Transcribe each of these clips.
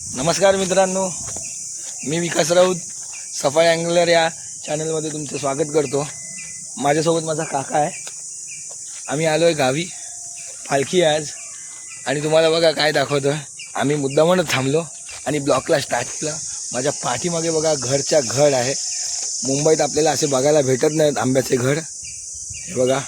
नमस्कार मित्रांनो, मी विकास राऊत सफाई अँगलर या चॅनलमध्ये तुमचं स्वागत करतो। माझ्यासोबत माझा काका आहे। आम्ही आलो आहे गावी, पालखी आहे आज आणि तुम्हाला बघा काय दाखवतो। आम्ही मुद्दामूनच थांबलो आणि ब्लॉकला स्टार्ट केला। माझ्या पाठीमागे बघा घरच्या घड आहे। मुंबईत आपल्याला असे बघायला भेटत नाहीत आंब्याचे घड। हे बघा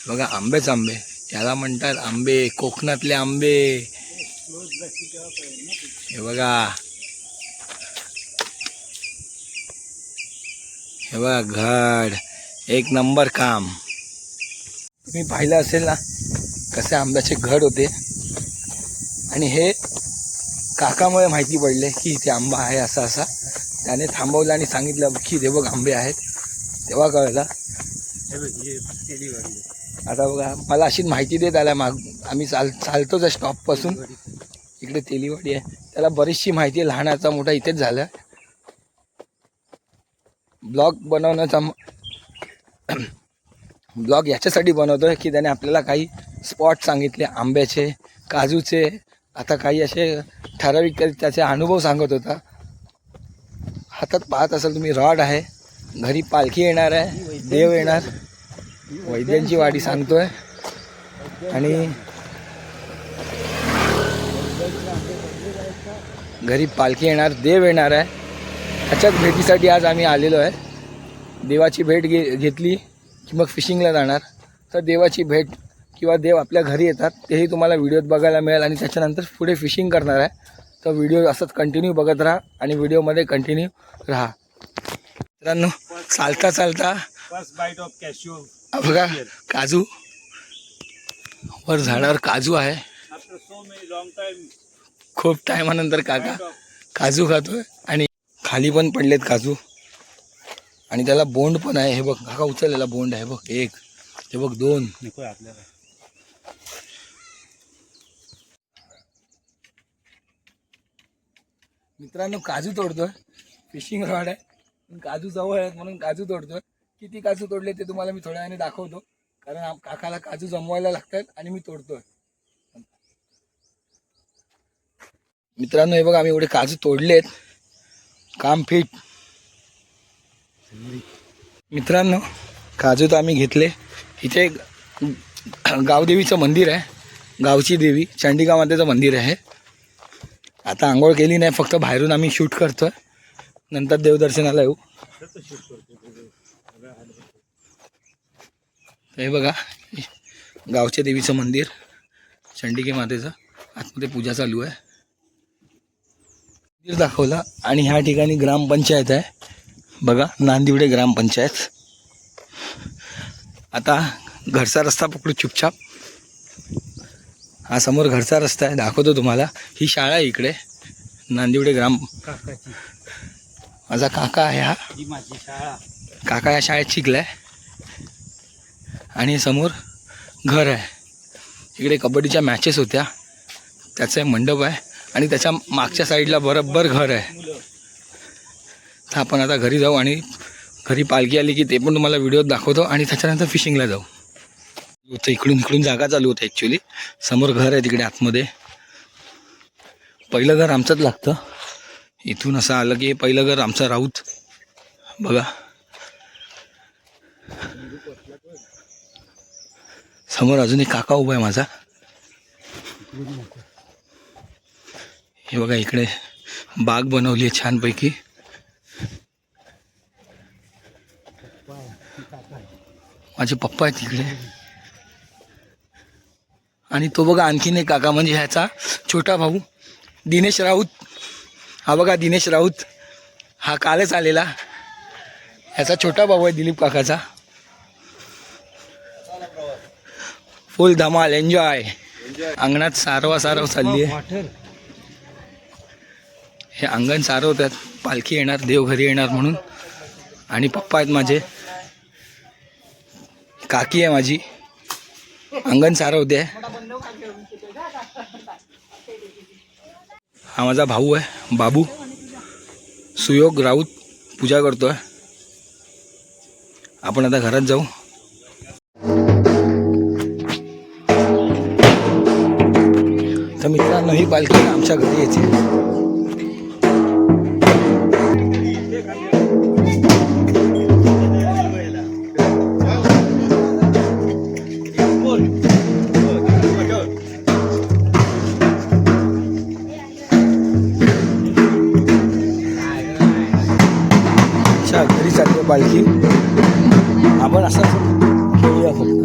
बघा आंबेच आंबे, याला म्हणतात आंबे, कोकणातले आंबे। हे बघा घड, एक नंबर काम। तुम्ही पाहिलं असेल ना कसे आंब्याचे घड होते आणि हे काकामुळे माहिती पडले की इथे आंबा आहे असा असा। त्याने थांबवलं आणि सांगितलं की ते बघ आंबे आहेत, तेव्हा कळलं। आता बघा मला अशीच माहिती देत आला आम्ही चालतोच आहे स्टॉपपासून। इकडे तेलीवाडी आहे, त्याला बरीचशी माहिती आहे, लहानाचा मोठा इथेच झालं। ब्लॉग याच्यासाठी बनवतोय की त्याने आपल्याला काही स्पॉट सांगितले आंब्याचे, काजूचे, आता काही असे ठराविक त्याचे अनुभव सांगत होता। हातात पाहत असाल तुम्ही रॉड आहे, घरी पालखी येणार आहे, देव येणार, वैद्यांची वाडी सांगतोय आणि घरी पालखी येणार, देव येणार आहे। त्याच्याच भेटीसाठी आज आम्ही आलेलो आहे। देवाची भेट घेतली की मग फिशिंगला जाणार। तर देवाची भेट किंवा देव आपल्या घरी येतात तेही तुम्हाला व्हिडिओत बघायला मिळेल आणि त्याच्यानंतर पुढे फिशिंग करणार आहे। तर व्हिडिओ असंच कंटिन्यू बघत राहा आणि व्हिडिओमध्ये कंटिन्यू राहा। मित्रांनो चालता चालता बघा काजू, वर झाडावर काजू आहे। खूप टायमानंतर काका काजू खातोय आणि खाली पण पडलेत काजू आणि त्याला बोंड पण आहे। हे बघ काका उचललेला बोंड आहे बघ, एक, हे बघ दोन। मित्रांनो काजू तोडतोय, फिशिंग रॉड आहे, काजू जवळ आहेत म्हणून काजू तोडतोय। किती काजू तोडले ते तुम्हाला मी थोड्या वेळाने दाखवतो, कारण काकाला काजू जमवायला लागतात आणि मी तोडतोय। मित्रांनो हे बघा आम्ही एवढे काजू तोडलेत, काम फिट। मित्रांनो काजू तर आम्ही घेतले। इथे गावदेवीचं मंदिर आहे, गावची देवी चंडिका मातेचं मंदिर आहे। आता आंघोळ केली नाही, फक्त बाहेरून आम्ही शूट करतोय, नंतर देवदर्शनाला येऊ। हे बघा गावच्या देवीचं मंदिर, चंडिके मातेचं, आतमध्ये पूजा चालू आहे। मंदिर दाखवलं आणि ह्या ठिकाणी ग्रामपंचायत आहे बघा, नांदिवडे ग्रामपंचायत। आता घरचा रस्ता पकडू चुपचाप। हा समोर घरचा रस्ता आहे, दाखवतो तुम्हाला। ही शाळा आहे इकडे, नांदिवडे ग्राम। माझा काका आहे हा, काका या शाळेत शिकलाय आणि समोर घर आहे। इकडे कबड्डीच्या मॅचेस होत्या, त्याचा मंडप आहे आणि त्याच्या मागच्या साईडला बरोबर घर आहे। तर आपण आता घरी जाऊ आणि घरी पालखी आली की ते पण तुम्हाला व्हिडिओत दाखवतो आणि त्याच्यानंतर फिशिंगला जाऊ। तर इकडून जागा चालू होते ॲक्च्युली। समोर घर आहे तिकडे आतमध्ये, पहिलं घर आमचंच लागतं। इथून असं आलं की पहिलं घर आमचं राऊत बघा। समोर अजून एक काका उभा आहे माझा, हे बघा। इकडे बाग बनवली आहे छानपैकी। माझे पप्पा आहेत तिकडे आणि तो बघा आणखीन एक काका, म्हणजे ह्याचा छोटा भाऊ दिनेश राऊत। हा बघा दिनेश राऊत, हा कालच आलेला, ह्याचा छोटा भाऊ आहे दिलीप काकाचा। फुल धमाल, एन्जॉय। अंगणात सारव चालली आहे। हे अंगण सारवतात, पालखी येणार, देव घरी येणार म्हणून। आणि पप्पा आहेत माझे, काकी आहे माझी, अंगण सारवते। हा माझा भाऊ आहे बाबू, सुयोग राऊत, पूजा करतोय। आपण आता घरात जाऊ। तर मित्रांनो पूर्ण ही पालखी आमच्या घरी यायची. घरी चालली पालखी. आपण असं खेळूया फक्त.